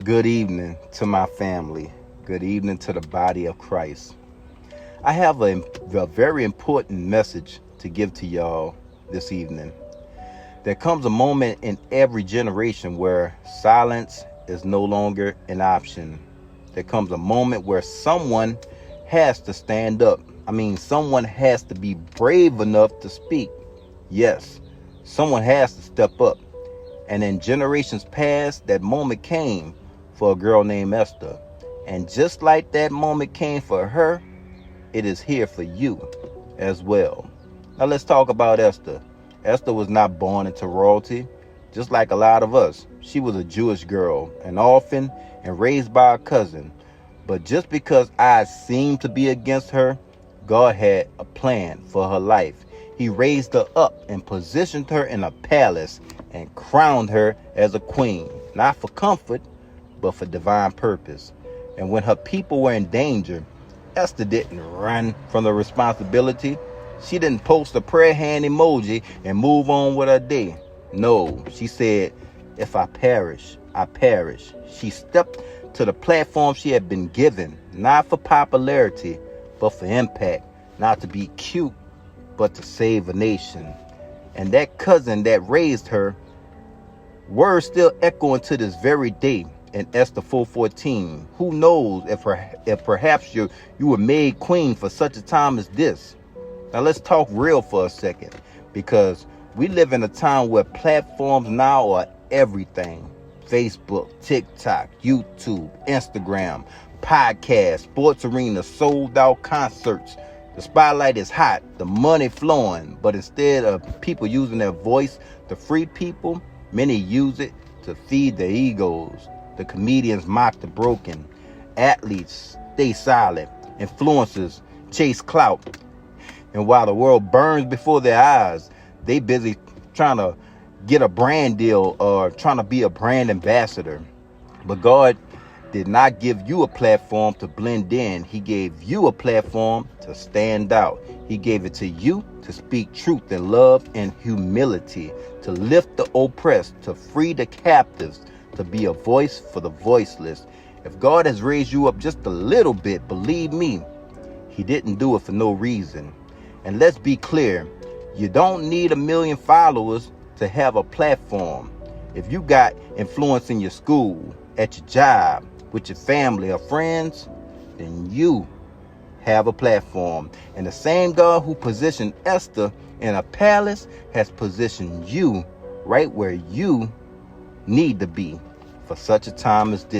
Good evening to my family. Good evening to the body of Christ. I have a very important message to give to y'all this evening. There comes a moment in every generation where silence is no longer an option. There comes a moment where someone has to stand up. Someone has to be brave enough to speak. Yes, someone has to step up. And in generations past, that moment came for a girl named Esther. And just like that moment came for her, it is here for you as well. Now let's talk about Esther. Esther was not born into royalty, just like a lot of us. She was a Jewish girl, an orphan, and raised by a cousin. But just because odds seemed to be against her, God had a plan for her life. He raised her up and positioned her in a palace and crowned her as a queen, not for comfort, but for divine purpose. And when her people were in danger, Esther didn't run from the responsibility. She didn't post a prayer hand emoji and move on with her day. No, she said, if I perish, I perish. She stepped to the platform she had been given, not for popularity, but for impact, not to be cute, but to save a nation. And that cousin that raised her, words still echoing to this very day in Esther 4:14. Who knows if perhaps you were made queen for such a time as this. Now let's talk real for a second, because we live in a time where platforms now are everything. Facebook, TikTok, YouTube, Instagram, podcasts, sports arenas, sold out concerts. The spotlight is hot, the money flowing, but instead of people using their voice to free people, many use it to feed their egos. The comedians mock the broken. Athletes stay silent. Influencers chase clout. And while the world burns before their eyes, they busy trying to get a brand deal or trying to be a brand ambassador. But God did not give you a platform to blend in. He gave you a platform to stand out. He gave it to you to speak truth in love and humility, to lift the oppressed, to free the captives, to be a voice for the voiceless. If God has raised you up just a little bit, believe me, he didn't do it for no reason. And let's be clear, you don't need 1 million followers to have a platform. If you got influence in your school, at your job, with your family or friends, then you have a platform. And the same God who positioned Esther in a palace has positioned you right where you need to be for such a time as this.